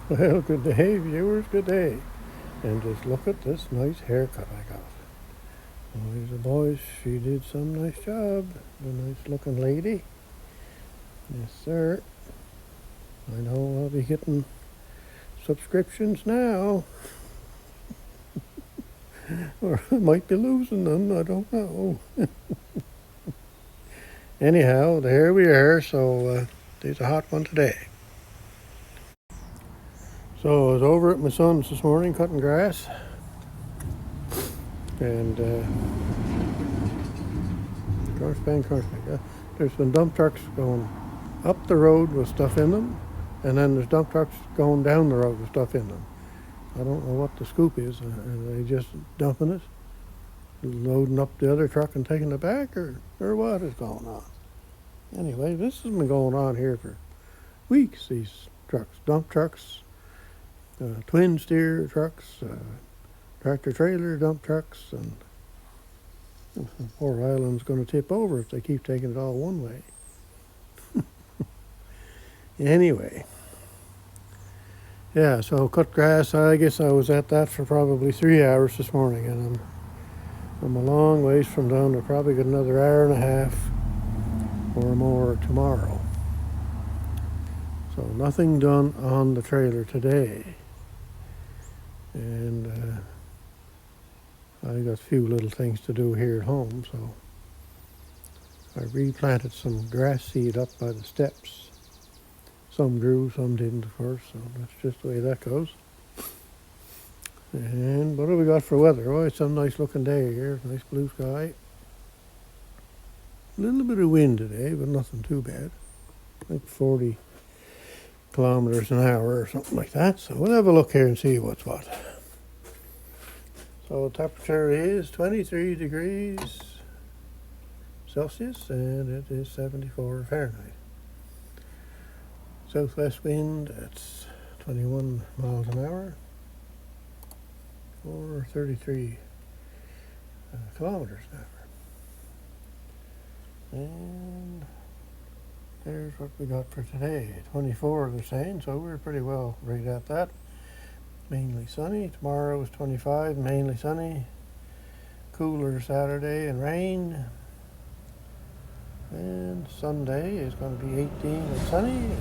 Well, good day, viewers, good day. And just look at this nice haircut I got. Oh, here's a boy, she did some nice job. The nice looking lady. Yes, sir. I know I'll be getting subscriptions now. Or I might be losing them, I don't know. Anyhow, there we are, so there's a hot one today. So I was over at my son's this morning cutting grass. And there's been dump trucks going up the road with stuff in them, and then there's dump trucks going down the road with stuff in them. I don't know what the scoop is. Are they just dumping it, loading up the other truck and taking it back, or what is going on? Anyway, this has been going on here for weeks, these trucks, dump trucks, twin steer trucks, tractor trailer dump trucks, and poor island's going to tip over if they keep taking it all one way. Anyway, yeah, so cut grass. I guess I was at that for probably 3 hours this morning, and I'm a long ways from done. I'll probably get another hour and a half or more tomorrow. So nothing done on the trailer today, and I got a few little things to do here at home. So I replanted some grass seed up by the steps. Some grew, some didn't, of course, so that's just the way that goes. And what do we got for weather? Oh, it's some nice looking day here, nice blue sky. A little bit of wind today, but nothing too bad. Like 40 kilometers an hour or something like that. So we'll have a look here and see what's what. So the temperature is 23 degrees Celsius, and it is 74 Fahrenheit. Southwest wind, it's 21 miles an hour, or 33 kilometers an hour. And there's what we got for today. 24 they're saying, so we're pretty well right at that. Mainly sunny. Tomorrow is 25, mainly sunny. Cooler Saturday and rain. And Sunday is going to be 18 and sunny.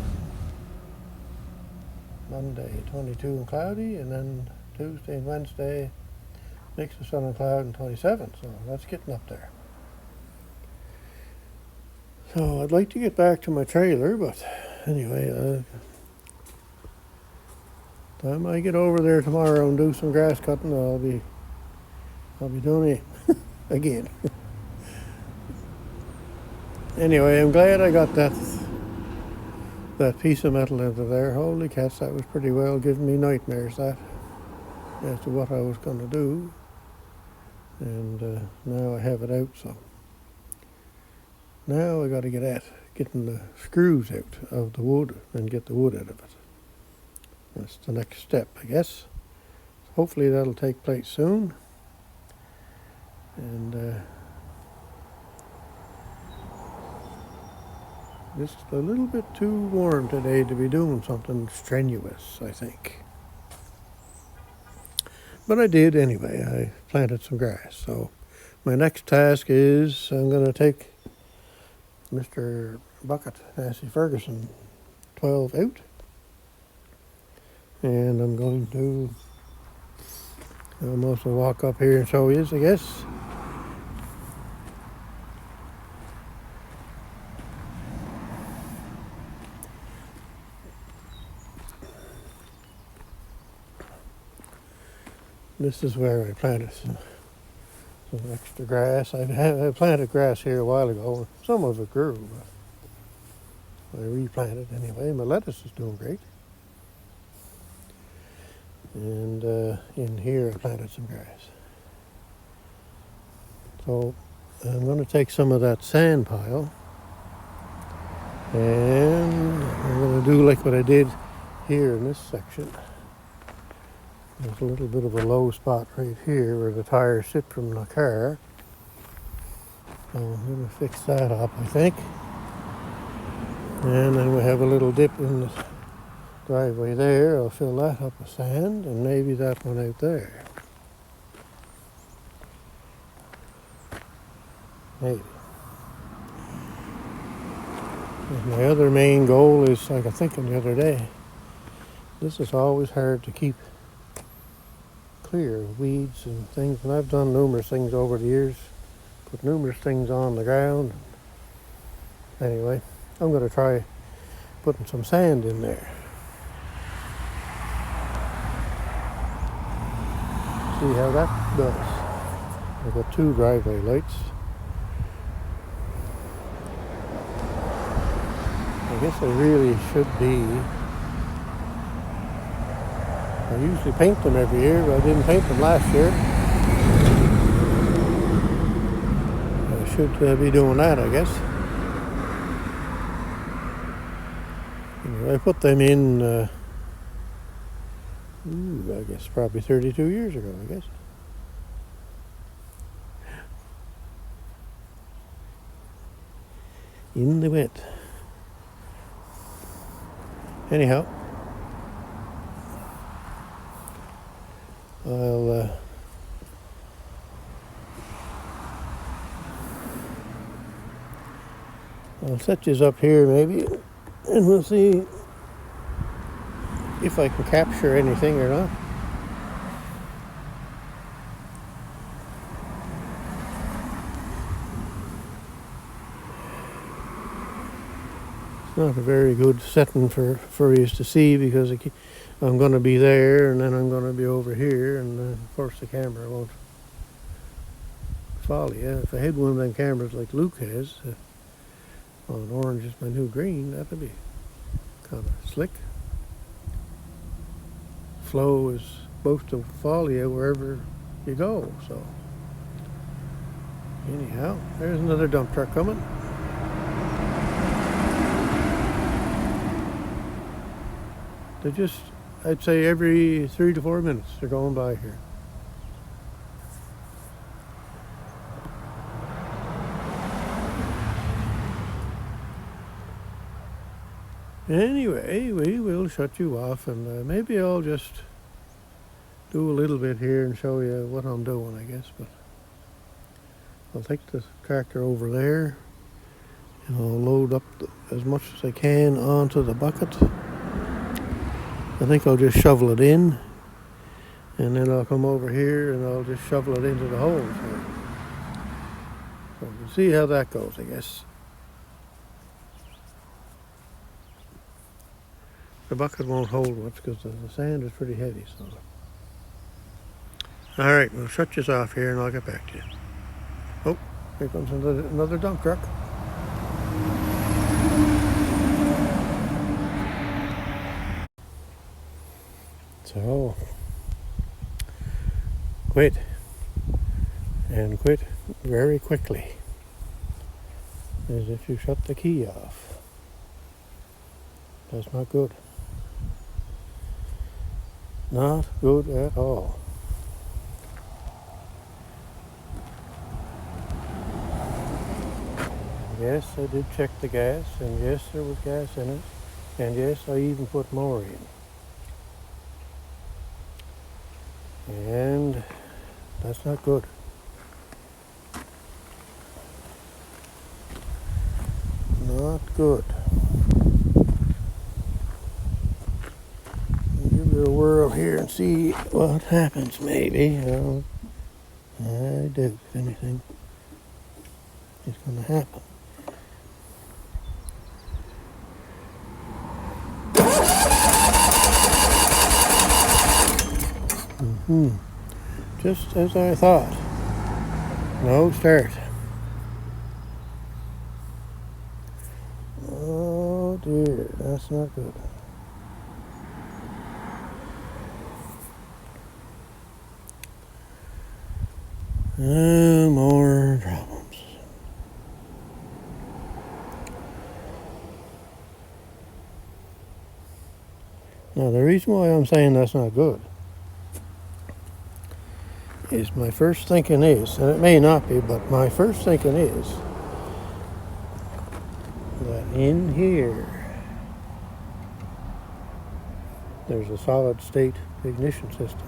Monday 22 and cloudy, and then Tuesday and Wednesday mix of sun and cloud and 27, so that's getting up there. So I'd like to get back to my trailer, but anyway, time I get over there tomorrow and do some grass cutting, I'll be doing it again. Anyway, I'm glad I got that piece of metal into there. Holy cats, that was pretty well giving me nightmares, that, as to what I was going to do. And now I have it out, so now I got to get at getting the screws out of the wood and get the wood out of it. That's the next step, I guess. Hopefully that'll take place soon. And just a little bit too warm today to be doing something strenuous, I think. But I did anyway. I planted some grass. So my next task is I'm going to take Mr. Bucket, Massey Ferguson 12 out. And I'm going to also walk up here and show you, I guess. This is where I planted some extra grass. I planted grass here a while ago. Some of it grew, but I replanted anyway. My lettuce is doing great. And in here I planted some grass. So I'm going to take some of that sand pile, and I'm going to do like what I did here in this section. There's a little bit of a low spot right here where the tires sit from the car. So I'm going to fix that up, I think. And then we have a little dip in the driveway there, I'll fill that up with sand, and maybe that one out there. Maybe. And my other main goal is, like I was thinking the other day, this is always hard to keep clear of weeds and things, and I've done numerous things over the years, put numerous things on the ground. Anyway, I'm going to try putting some sand in there. See how that does. I've got 2 driveway lights. I guess I really should be. I usually paint them every year, but I didn't paint them last year. I should be doing that, I guess. Anyway, I put them in, I guess probably 32 years ago, I guess. In they went. Anyhow, I'll set this up here maybe, and we'll see if I can capture anything or not. It's not a very good setting for you to see, because I'm going to be there and then I'm going to be over here, and of course the camera won't follow you. If I had one of them cameras like Luke has, on orange is my new green, that'd be kind of slick. Flow is supposed to follow you wherever you go, so anyhow, there's another dump truck coming. They're just, I'd say every 3 to 4 minutes they're going by here. Anyway, we will shut you off, and maybe I'll just do a little bit here and show you what I'm doing, I guess. But I'll take the tractor over there, and I'll load up as much as I can onto the bucket. I think I'll just shovel it in, and then I'll come over here and I'll just shovel it into the holes here. So we'll see how that goes, I guess. The bucket won't hold much because the sand is pretty heavy. So, all right, we'll shut this off here and I'll get back to you. Oh, here comes another dump truck. So, quit, and quit very quickly, as if you shut the key off. That's not good. Not good at all. Yes, I did check the gas, and yes, there was gas in it, and yes, I even put more in. And that's not good. Not good. Give it a whirl here and see what happens, maybe. I doubt if anything is going to happen. Just as I thought. No start. Oh dear, that's not good. More problems. Now the reason why I'm saying that's not good is my first thinking is, and it may not be, but my first thinking is that in here there's a solid state ignition system.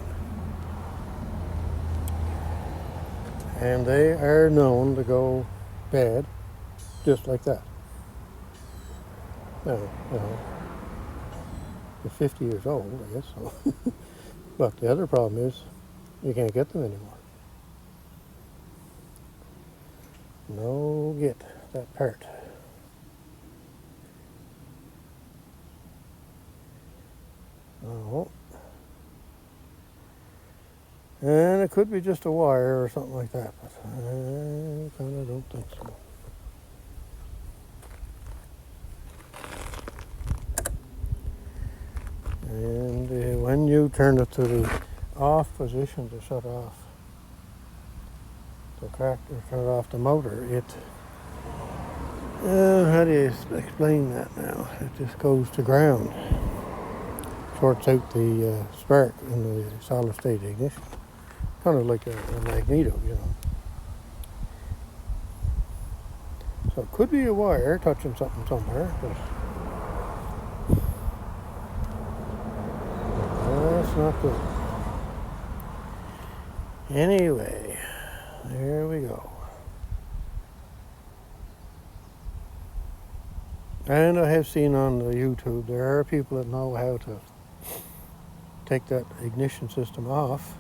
And they are known to go bad just like that. Now, they're 50 years old, I guess so. But the other problem is you can't get them anymore. No get that part. Oh. And it could be just a wire or something like that, but I kind of don't think so. And when you turn it to the off position to shut off the tractor, turn off the motor, it, how do you explain that now? It just goes to ground. Shorts out the spark in the solid state ignition. Kind of like a magneto, you know. So it could be a wire touching something somewhere, but that's not good. Anyway, there we go. And I have seen on the YouTube there are people that know how to take that ignition system off,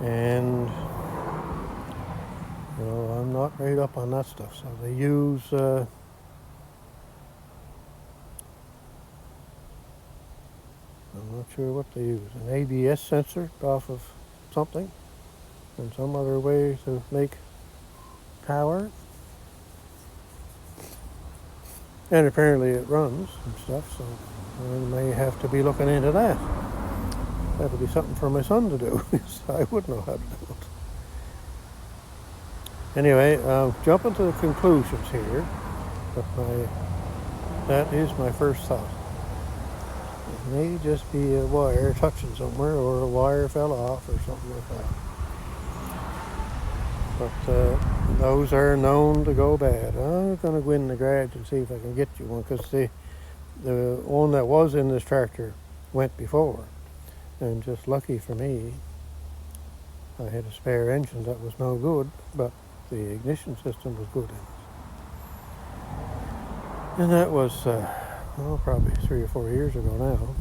and you know, I'm not right up on that stuff. So they use I'm not sure what they use, an ABS sensor off of something, and some other way to make power. And apparently it runs and stuff, so I may have to be looking into that. That'll be something for my son to do, because I wouldn't know how to do it. Anyway, jumping to the conclusions here, but that is my first thought. It may just be a wire touching somewhere, or a wire fell off, or something like that. But those are known to go bad. I'm going to go in the garage and see if I can get you one, because the one that was in this tractor went before. And just lucky for me, I had a spare engine that was no good, but the ignition system was good in it. And that was, probably 3 or 4 years ago now.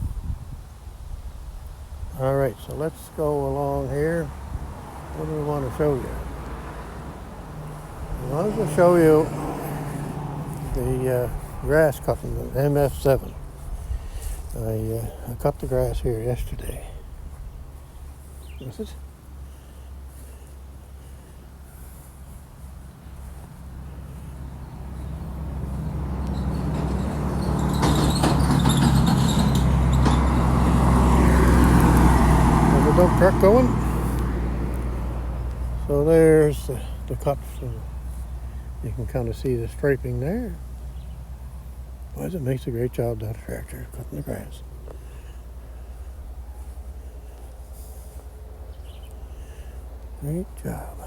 All right, so let's go along here. What do we want to show you? I wanted to show you the grass cutting, the MF7. I cut the grass here yesterday. Was it? There's a dump truck going. So there's the cut. So you can kind of see the striping there. Well, it makes a great job, that tractor, cutting the grass. Great job.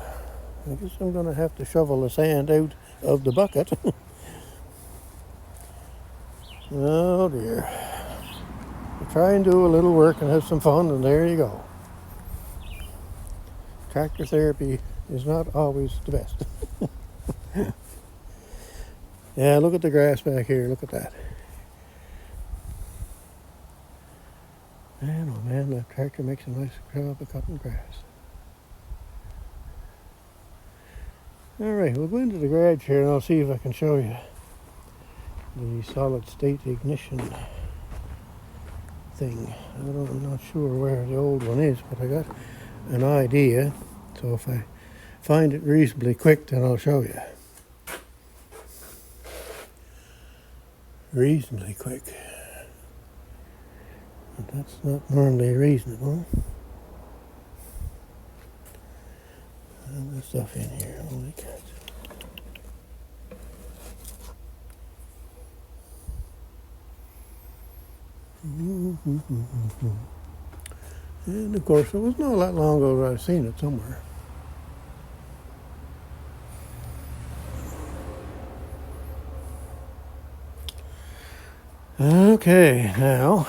I guess I'm going to have to shovel the sand out of the bucket. Oh dear. I try and do a little work and have some fun, and there you go. Tractor therapy is not always the best. Yeah, look at the grass back here. Look at that. Man, oh man, that tractor makes a nice job of cutting grass. All right, we'll go into the garage here and I'll see if I can show you the solid state ignition thing. I'm not sure where the old one is, but I got an idea. So if I find it reasonably quick, then I'll show you. Reasonably quick. But that's not normally reasonable. And the stuff in here, holy cat. And of course, it was not that long ago that I've seen it somewhere. Okay, now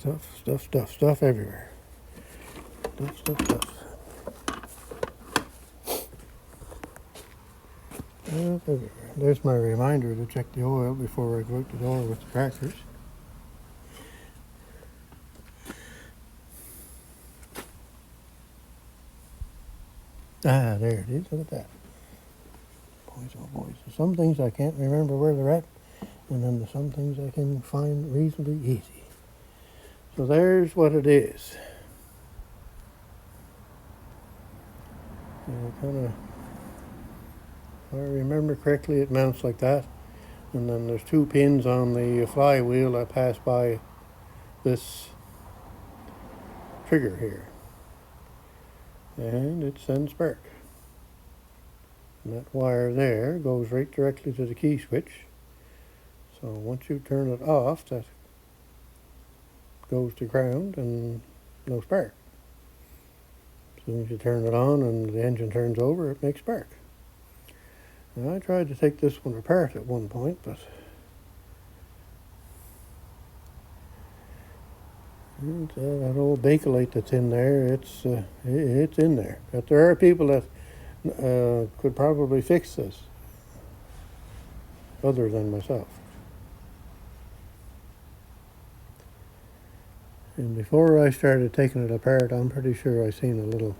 Stuff everywhere. Stuff. Everywhere. There's my reminder to check the oil before I go out the door with the tractors. Ah, there it is. Look at that. Boys, oh boys. Some things I can't remember where they're at, and then there's some things I can find reasonably easy. So there's what it is. Kind of, if I remember correctly, it mounts like that, and then there's 2 pins on the flywheel that pass by this trigger here, and it sends spark. And that wire there goes right directly to the key switch. So once you turn it off, that goes to ground and no spark. As soon as you turn it on and the engine turns over, it makes spark. Now, I tried to take this one apart at one point, but that old Bakelite that's in there, it's in there. But there are people that could probably fix this, other than myself. And before I started taking it apart, I'm pretty sure I seen a little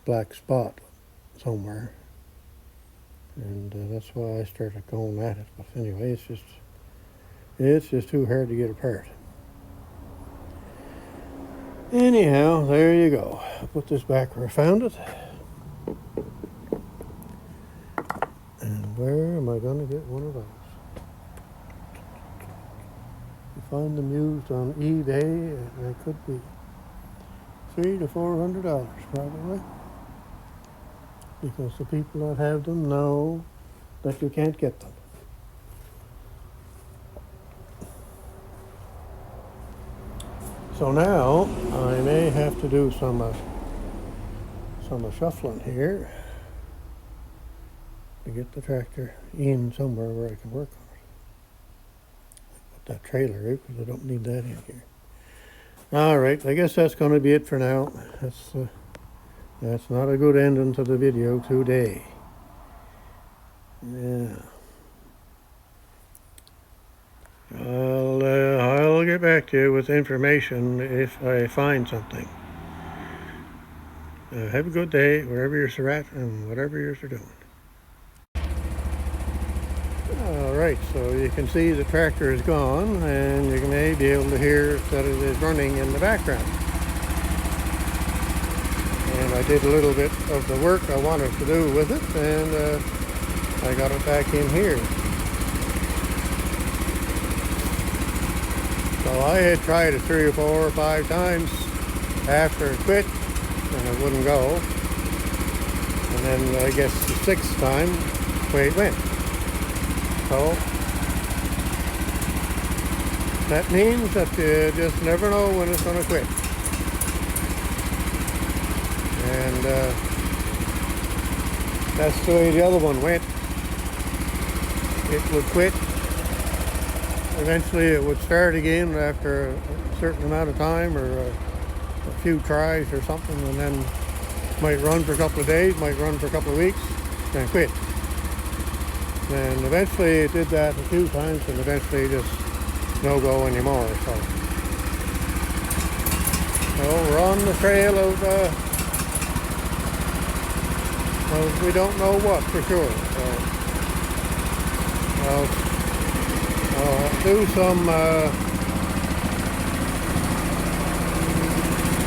black spot somewhere, and that's why I started going at it. But anyway, it's just too hard to get apart. Anyhow, there you go. I'll put this back where I found it. And where am I going to get one of those? You find them used on eBay, they could be $300 to $400 probably, because the people that have them know that you can't get them. So now I may have to do some shuffling here to get the tractor in somewhere where I can work on it. Put that trailer out because I don't need that in here. All right, I guess that's going to be it for now. That's not a good ending to the video today. Yeah. I'll get back to you with information if I find something. Have a good day wherever you're at and whatever you're doing. All right, so you can see the tractor is gone, and you may be able to hear that it is running in the background. And I did a little bit of the work I wanted to do with it, and I got it back in here. So I had tried it 3 or 4 or 5 times after it quit, and it wouldn't go. And then I guess the 6th time, away it went. So that means that you just never know when it's going to quit. And that's the way the other one went. It would quit. Eventually it would start again after a certain amount of time, or a few tries or something, and then might run for a couple of days, might run for a couple of weeks, then quit. And eventually it did that a few times, and eventually just no go anymore. So we're on the trail of we don't know what for sure. So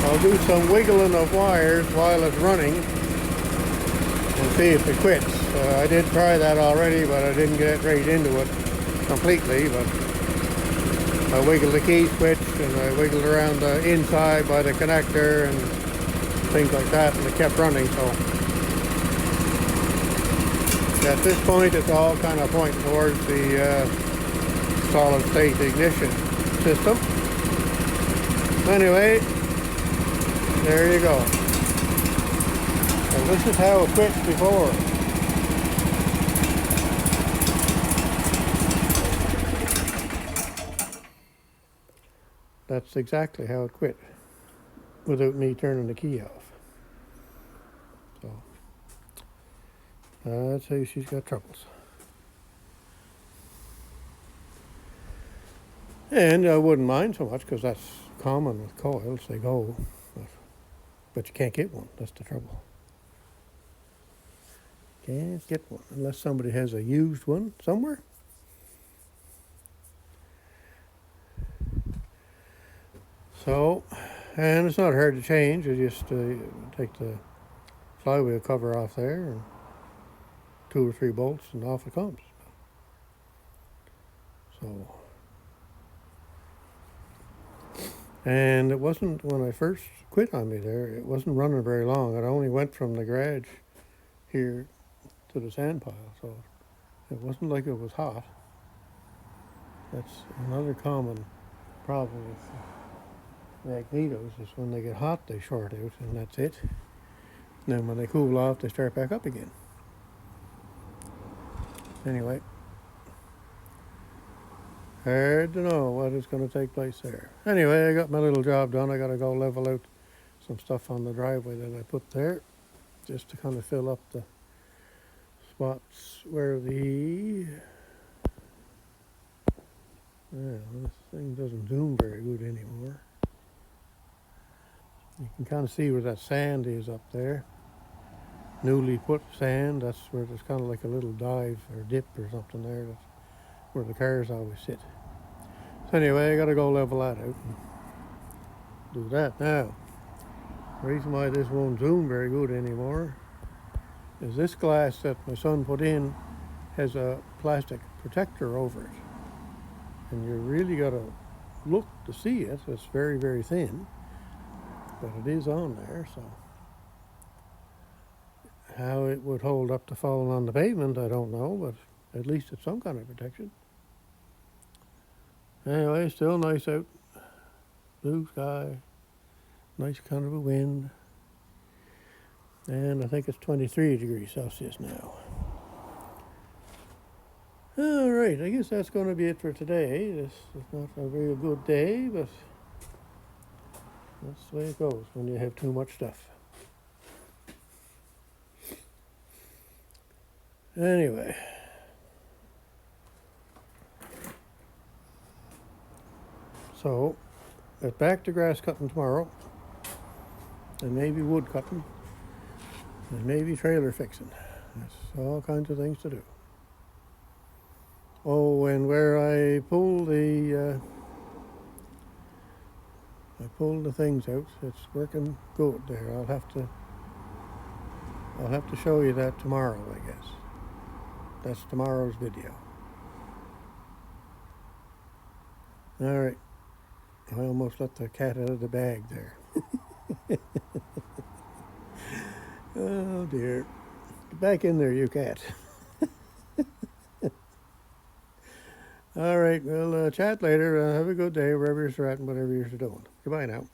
I'll do some wiggling of wires while it's running and see if it quits. I did try that already, but I didn't get right into it completely. But I wiggled the key switch, and I wiggled around the inside by the connector and things like that, and it kept running. So at this point, it's all kind of pointing towards the solid state ignition system. Anyway, there you go. And this is how it quit before. that's exactly how it quit, without me turning the key off. So I'd say she's got troubles. And I wouldn't mind so much because that's common with coils. They go, but you can't get one. That's the trouble. Can't get one unless somebody has a used one somewhere. So, and it's not hard to change. You just take the flywheel cover off there and 2 or 3 bolts and off it comes. So, and it wasn't, when I first quit on me there, it wasn't running very long. It only went from the garage here to the sand pile, so it wasn't like it was hot. That's another common problem with magnetos, is when they get hot they short out and that's it. And then when they cool off they start back up again. Anyway, hard to know what is going to take place there. Anyway, I got my little job done. I got to go level out some stuff on the driveway that I put there, just to kind of fill up the spots where the, well, this thing doesn't zoom very good anymore. You can kind of see where that sand is up there. Newly put sand, that's where there's kind of like a little dive or dip or something there. That's where the cars always sit. So anyway, I got to go level that out and do that. Now, the reason why this won't zoom very good anymore is this glass that my son put in has a plastic protector over it. And you really got to look to see it. It's very, very thin, but it is on there, so how it would hold up to falling on the pavement, I don't know, but at least it's some kind of protection. Anyway, still nice out. Blue sky, nice kind of a wind. And I think it's 23 degrees Celsius now. All right, I guess that's going to be it for today. This is not a very good day, but that's the way it goes when you have too much stuff. Anyway, so get back to grass cutting tomorrow, and maybe wood cutting, and maybe trailer fixing. There's all kinds of things to do. Oh, and where I pulled the things out, it's working good there. I'll have to show you that tomorrow, I guess. That's tomorrow's video. All right. I almost let the cat out of the bag there. Oh dear. Get back in there, you cat. All right, we'll chat later. Have a good day wherever you're at and whatever you're doing. Goodbye now.